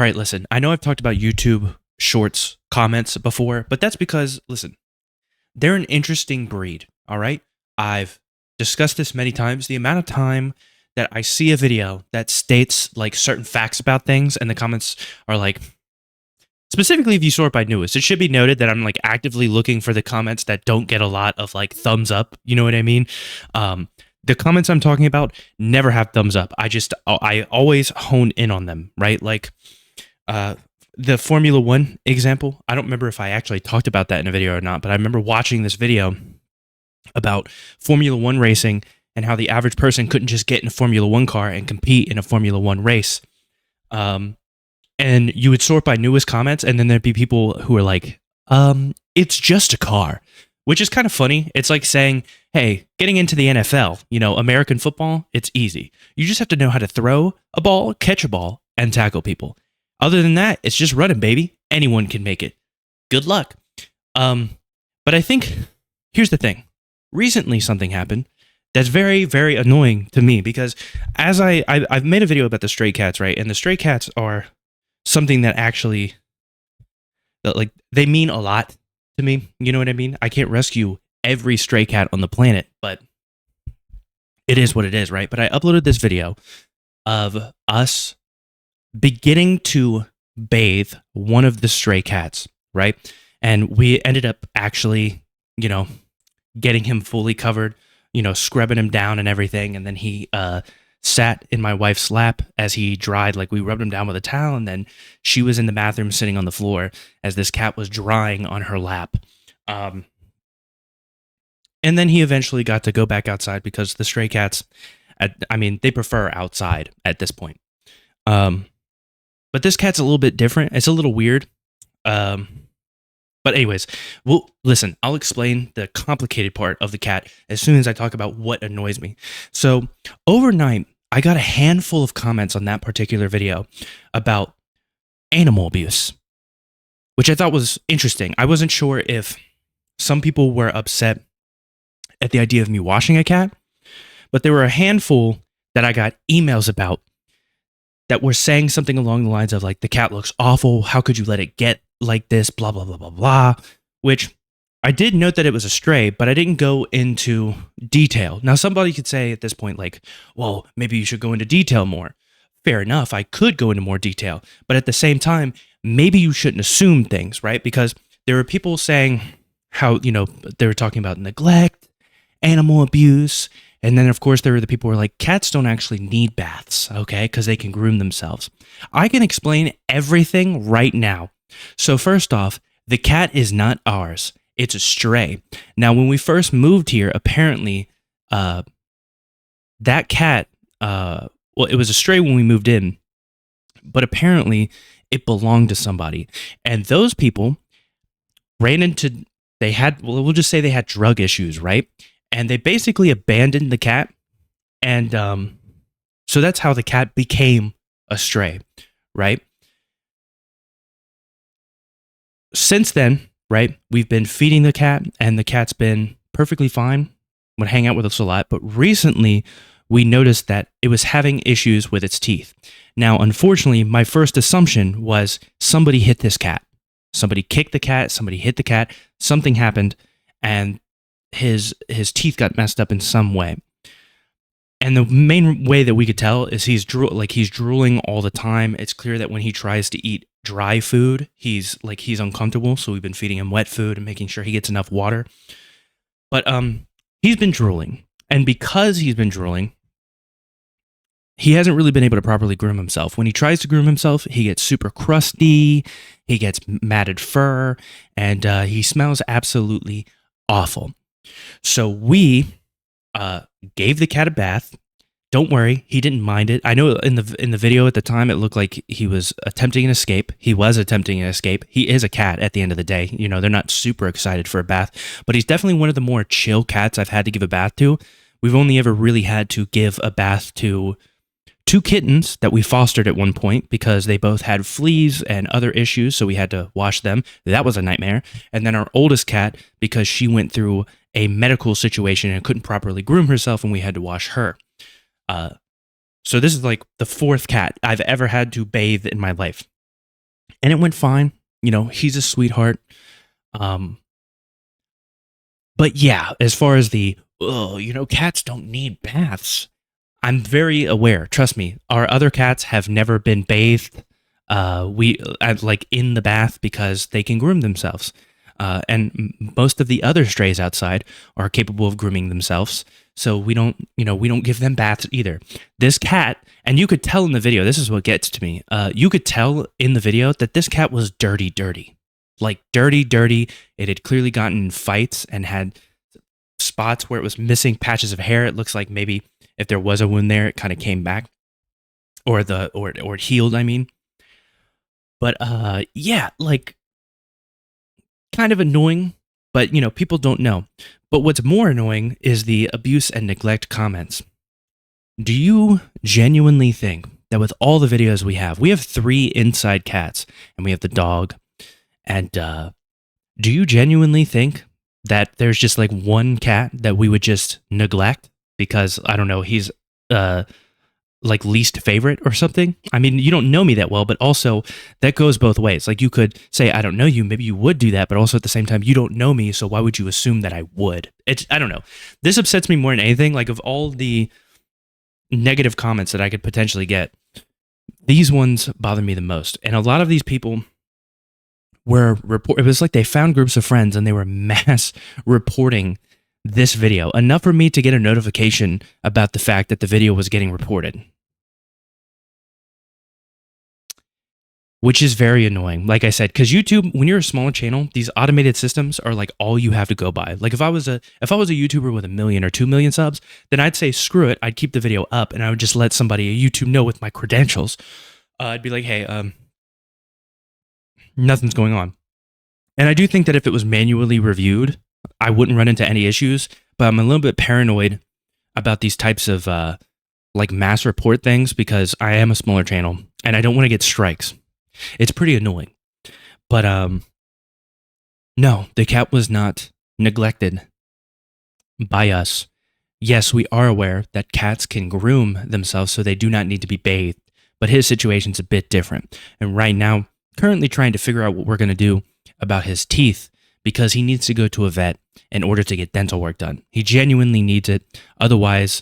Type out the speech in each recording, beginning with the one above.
All right, listen, I know I've talked about YouTube Shorts comments before, but that's because, listen, they're an interesting breed, all right? I've discussed this many times. The amount of time that I see a video that states like certain facts about things and the comments are like, specifically if you sort by newest, it should be noted that I'm like actively looking for the comments that don't get a lot of like thumbs up. You know what I mean? The comments I'm talking about never have thumbs up. I always hone in on them, right? Like the Formula One example. I don't remember if I actually talked about that in a video or not, but I remember watching this video about Formula One racing and how the average person couldn't just get in a Formula One car and compete in a Formula One race. And you would sort by newest comments, and then there'd be people who are like, it's just a car, which is kind of funny. It's like saying, hey, getting into the NFL, American football, it's easy. You just have to know how to throw a ball, catch a ball, and tackle people. Other than that, it's just running, baby. Anyone can make it. Good luck. But I think, here's the thing. Recently, something happened that's very, very annoying to me because as I've made a video about the stray cats, right? And the stray cats are something that actually, like, they mean a lot to me. You know what I mean? I can't rescue every stray cat on the planet, but it is what it is, right? But I uploaded this video of us beginning to bathe one of the stray cats, right? And we ended up actually, getting him fully covered, scrubbing him down and everything. And then he sat in my wife's lap as he dried. Like, we rubbed him down with a towel, and then she was in the bathroom sitting on the floor as this cat was drying on her lap. And then he eventually got to go back outside because the stray cats, they prefer outside at this point. But this cat's a little bit different. It's a little weird. But anyways, well, listen, I'll explain the complicated part of the cat as soon as I talk about what annoys me. So overnight, I got a handful of comments on that particular video about animal abuse, which I thought was interesting. I wasn't sure if some people were upset at the idea of me washing a cat, but there were a handful that I got emails about that were saying something along the lines of like, the cat looks awful. How could you let it get like this? Blah, blah, blah, blah, blah. Which I did note that it was a stray, but I didn't go into detail. Now, somebody could say at this point, like, well, maybe you should go into detail more. Fair enough. I could go into more detail, but at the same time, maybe you shouldn't assume things, right? Because there were people saying how, they were talking about neglect, animal abuse. And then, of course, there were the people who were like, cats don't actually need baths, okay, because they can groom themselves. I can explain everything right now. So first off, the cat is not ours. It's a stray. Now, when we first moved here, apparently, that cat, it was a stray when we moved in, but apparently it belonged to somebody. And those people ran into, we'll just say they had drug issues, right? And they basically abandoned the cat. And so that's how the cat became a stray, right? Since then, right, we've been feeding the cat, and the cat's been perfectly fine, would hang out with us a lot. But recently, we noticed that it was having issues with its teeth. Now, unfortunately, my first assumption was somebody hit this cat. Somebody kicked the cat, somebody hit the cat, something happened, and his teeth got messed up in some way. And the main way that we could tell is he's drooling all the time. It's clear that when he tries to eat dry food, he's uncomfortable. So we've been feeding him wet food and making sure he gets enough water. But he's been drooling. And because he's been drooling, he hasn't really been able to properly groom himself. When he tries to groom himself, he gets super crusty, he gets matted fur, and he smells absolutely awful. So we gave the cat a bath. Don't worry, he didn't mind it. I know in the video at the time, it looked like he was attempting an escape. He was attempting an escape. He is a cat at the end of the day. They're not super excited for a bath, but he's definitely one of the more chill cats I've had to give a bath to. We've only ever really had to give a bath to 2 kittens that we fostered at one point because they both had fleas and other issues, so we had to wash them. That was a nightmare. And then our oldest cat, because she went through a medical situation and couldn't properly groom herself, and we had to wash her. So this is like the 4th cat I've ever had to bathe in my life. and it went fine. He's a sweetheart. Um, but yeah, as far as the, oh, cats don't need baths. I'm very aware. Trust me, our other cats have never been bathed. We like in the bath because they can groom themselves. And most of the other strays outside are capable of grooming themselves. So we don't give them baths either. This cat, and you could tell in the video, this is what gets to me. You could tell in the video that this cat was dirty, dirty. Like dirty, dirty. It had clearly gotten in fights and had spots where it was missing patches of hair. It looks like maybe if there was a wound there, it kind of came back, or it healed. I mean, but yeah, like kind of annoying. But people don't know. But what's more annoying is the abuse and neglect comments. Do you genuinely think that with all the videos we have 3 inside cats and we have the dog, and do you genuinely think that there's just like one cat that we would just neglect because I don't know, he's like least favorite or something? I mean, you don't know me that well, but also that goes both ways. Like you could say I don't know you, maybe you would do that, but also at the same time you don't know me, so why would you assume that I would? I don't know. This upsets me more than anything. Like of all the negative comments that I could potentially get, these ones bother me the most. And a lot of these people it was like they found groups of friends and they were mass reporting this video, enough for me to get a notification about the fact that the video was getting reported, which is very annoying. Like I said, because YouTube, when you're a smaller channel, these automated systems are like all you have to go by. Like if I was a YouTuber with 1 million or 2 million subs, then I'd say screw it. I'd keep the video up and I would just let somebody at YouTube know with my credentials. I'd be like, hey, nothing's going on. And I do think that if it was manually reviewed, I wouldn't run into any issues, but I'm a little bit paranoid about these types of like mass report things because I am a smaller channel and I don't want to get strikes. It's pretty annoying. But no, the cat was not neglected by us. Yes, we are aware that cats can groom themselves so they do not need to be bathed, but his situation's a bit different. And right now, currently trying to figure out what we're going to do about his teeth because he needs to go to a vet in order to get dental work done. He genuinely needs it. Otherwise,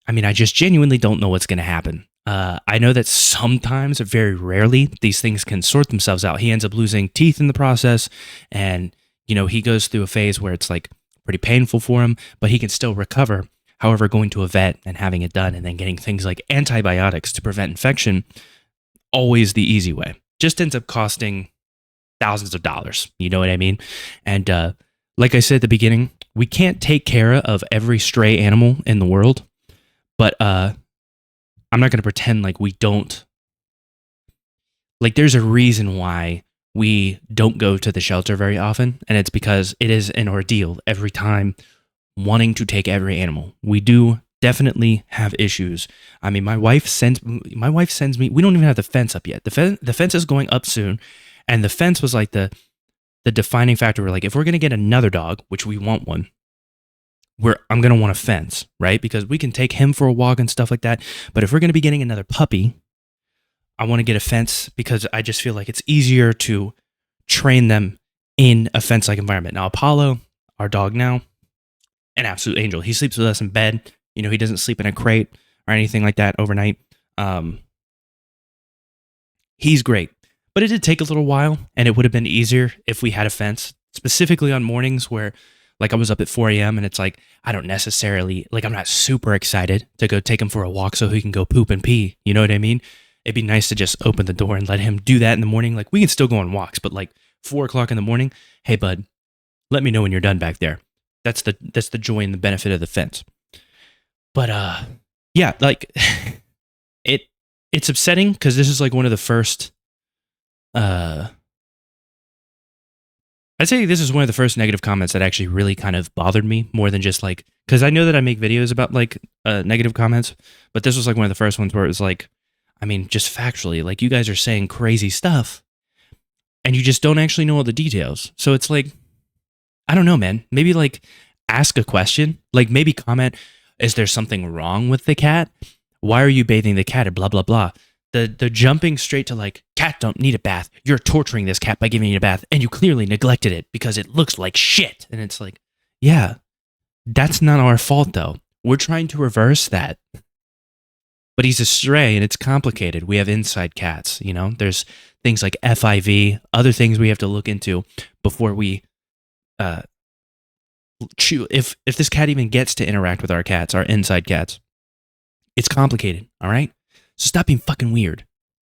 I mean, I just genuinely don't know what's going to happen. I know that sometimes, very rarely, these things can sort themselves out. He ends up losing teeth in the process, and he goes through a phase where it's like pretty painful for him, but he can still recover. However, going to a vet and having it done and then getting things like antibiotics to prevent infection, always the easy way. Just ends up costing thousands of dollars. You know what I mean? And like I said at the beginning, we can't take care of every stray animal in the world, but I'm not going to pretend like we don't. Like there's a reason why we don't go to the shelter very often, and it's because it is an ordeal every time wanting to take every animal. We do definitely have issues. I mean, my wife sends me. We don't even have the fence up yet. The fence is going up soon, and the fence was like the defining factor. We're like, if we're gonna get another dog, which we want one, I'm gonna want a fence, right? Because we can take him for a walk and stuff like that. But if we're gonna be getting another puppy, I want to get a fence because I just feel like it's easier to train them in a fence-like environment. Now, Apollo, our dog now, an absolute angel. He sleeps with us in bed. He doesn't sleep in a crate or anything like that overnight. He's great. But it did take a little while, and it would have been easier if we had a fence, specifically on mornings where, like, I was up at 4 a.m. and it's like, I don't necessarily, like, I'm not super excited to go take him for a walk so he can go poop and pee. You know what I mean? It'd be nice to just open the door and let him do that in the morning. Like, we can still go on walks, but like 4 o'clock in the morning, hey, bud, let me know when you're done back there. That's the joy and the benefit of the fence. But yeah, like it's upsetting because this is like one of the first. I'd say this is one of the first negative comments that actually really kind of bothered me more than just like, because I know that I make videos about like negative comments, but this was like one of the first ones where it was like, I mean, just factually, like you guys are saying crazy stuff and you just don't actually know all the details. So it's like, I don't know, man. Maybe like ask a question, like maybe comment, is there something wrong with the cat? Why are you bathing the cat? Blah, blah, blah. the jumping straight to like, cat don't need a bath. You're torturing this cat by giving it a bath, and you clearly neglected it because it looks like shit. And it's like, yeah, that's not our fault though. We're trying to reverse that. But he's a stray and it's complicated. We have inside cats, you know? There's things like FIV, other things we have to look into before we chew. If this cat even gets to interact with our cats, our inside cats, it's complicated, all right? So stop being fucking weird.